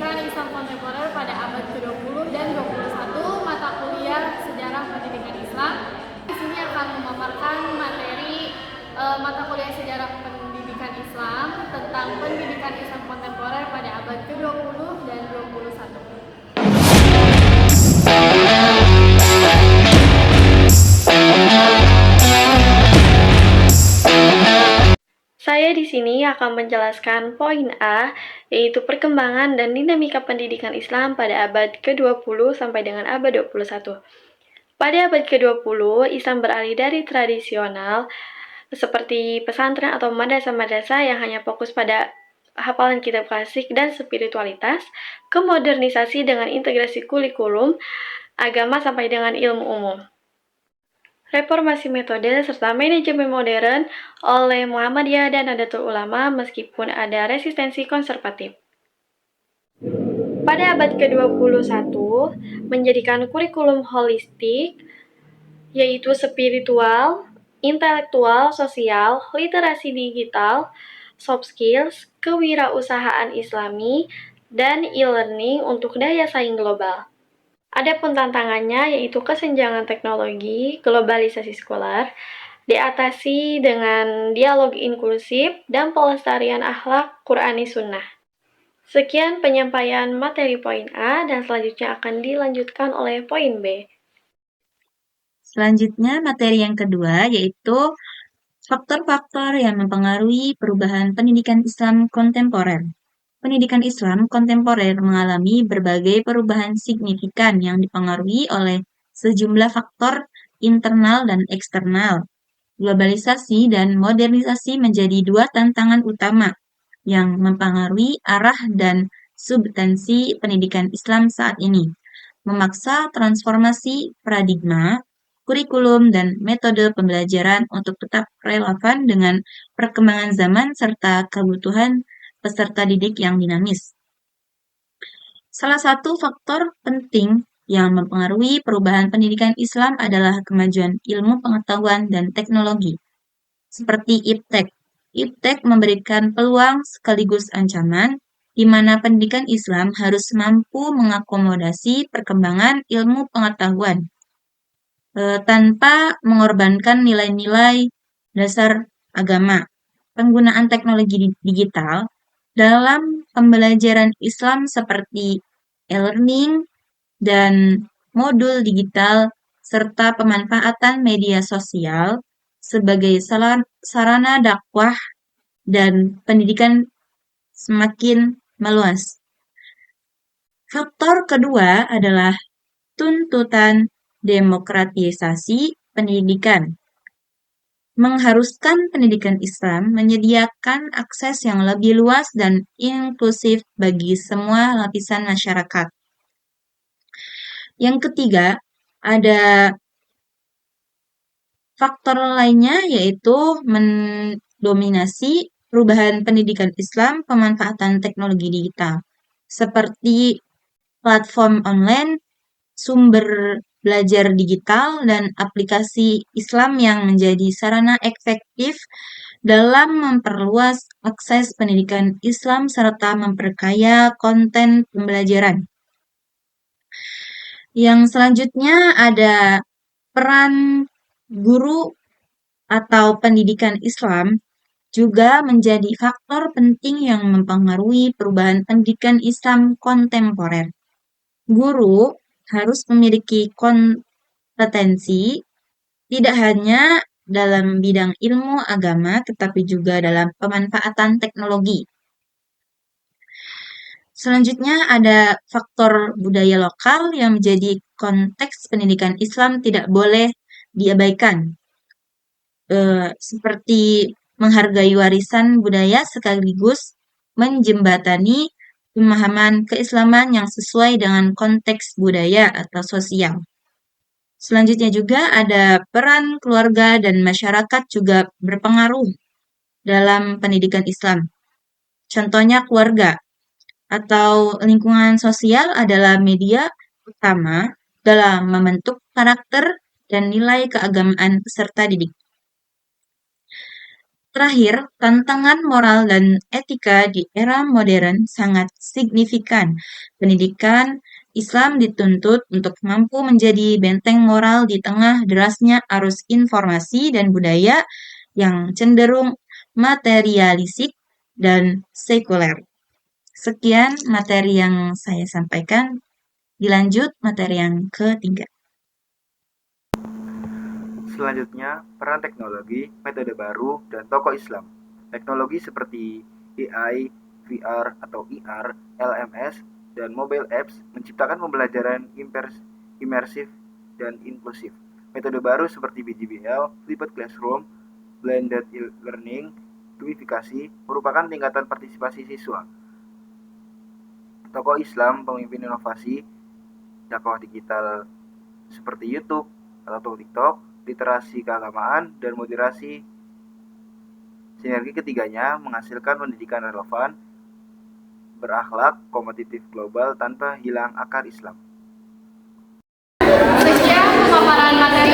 Pendidikan Islam Kontemporer pada abad ke-20 dan 21, mata kuliah Sejarah Pendidikan Islam. Di sini akan memaparkan materi mata kuliah Sejarah Pendidikan Islam tentang pendidikan Islam kontemporer pada abad ke-20 dan 21. Saya di sini akan menjelaskan poin A, yaitu perkembangan dan dinamika pendidikan Islam pada abad ke-20 sampai dengan abad 21. Pada abad ke-20, Islam beralih dari tradisional seperti pesantren atau madrasah-madrasah yang hanya fokus pada hafalan kitab klasik dan spiritualitas, ke modernisasi dengan integrasi kurikulum, agama sampai dengan ilmu umum. Reformasi metode serta manajemen modern oleh Muhammadiyah dan Nahdlatul Ulama meskipun ada resistensi konservatif. Pada abad ke-21, menjadikan kurikulum holistik, yaitu spiritual, intelektual, sosial, literasi digital, soft skills, kewirausahaan Islami, dan e-learning untuk daya saing global. Adapun tantangannya yaitu kesenjangan teknologi, globalisasi sekolah, diatasi dengan dialog inklusif dan pelestarian akhlak Qur'ani Sunnah. Sekian penyampaian materi poin A dan selanjutnya akan dilanjutkan oleh poin B. Selanjutnya materi yang kedua yaitu faktor-faktor yang mempengaruhi perubahan pendidikan Islam kontemporer. Pendidikan Islam kontemporer mengalami berbagai perubahan signifikan yang dipengaruhi oleh sejumlah faktor internal dan eksternal. Globalisasi dan modernisasi menjadi dua tantangan utama yang mempengaruhi arah dan substansi pendidikan Islam saat ini, memaksa transformasi paradigma, kurikulum, dan metode pembelajaran untuk tetap relevan dengan perkembangan zaman serta kebutuhan peserta didik yang dinamis. Salah satu faktor penting yang mempengaruhi perubahan pendidikan Islam adalah kemajuan ilmu pengetahuan dan teknologi, seperti iptek. Iptek memberikan peluang sekaligus ancaman, di mana pendidikan Islam harus mampu mengakomodasi perkembangan ilmu pengetahuan tanpa mengorbankan nilai-nilai dasar agama. Penggunaan teknologi digital dalam pembelajaran Islam seperti e-learning dan modul digital serta pemanfaatan media sosial sebagai sarana dakwah dan pendidikan semakin meluas. Faktor kedua adalah tuntutan demokratisasi pendidikan. Mengharuskan pendidikan Islam menyediakan akses yang lebih luas dan inklusif bagi semua lapisan masyarakat. Yang ketiga, ada faktor lainnya yaitu mendominasi perubahan pendidikan Islam pemanfaatan teknologi digital, seperti platform online, sumber belajar digital, dan aplikasi Islam yang menjadi sarana efektif dalam memperluas akses pendidikan Islam serta memperkaya konten pembelajaran. Yang selanjutnya ada peran guru atau pendidikan Islam juga menjadi faktor penting yang mempengaruhi perubahan pendidikan Islam kontemporer. Guru harus memiliki kompetensi tidak hanya dalam bidang ilmu agama, tetapi juga dalam pemanfaatan teknologi. Selanjutnya ada faktor budaya lokal yang menjadi konteks pendidikan Islam tidak boleh diabaikan, seperti menghargai warisan budaya sekaligus menjembatani pemahaman keislaman yang sesuai dengan konteks budaya atau sosial. Selanjutnya juga ada peran keluarga dan masyarakat juga berpengaruh dalam pendidikan Islam. Contohnya keluarga atau lingkungan sosial adalah media utama dalam membentuk karakter dan nilai keagamaan peserta didik. Terakhir, tantangan moral dan etika di era modern sangat signifikan. Pendidikan Islam dituntut untuk mampu menjadi benteng moral di tengah derasnya arus informasi dan budaya yang cenderung materialistik dan sekuler. Sekian materi yang saya sampaikan. Dilanjut materi yang ketiga. Selanjutnya, peran teknologi, metode baru, dan tokoh Islam. Teknologi seperti AI, VR atau IR, LMS, dan mobile apps menciptakan pembelajaran imersif dan inklusif. Metode baru seperti BGBL, Flipped Classroom, Blended Learning, gamifikasi merupakan tingkatan partisipasi siswa. Tokoh Islam, pemimpin inovasi, dakwah digital seperti YouTube atau TikTok, literasi keagamaan, dan moderasi. Sinergi ketiganya menghasilkan pendidikan relevan, berakhlak, kompetitif global tanpa hilang akar Islam. Sekian pemaparan materi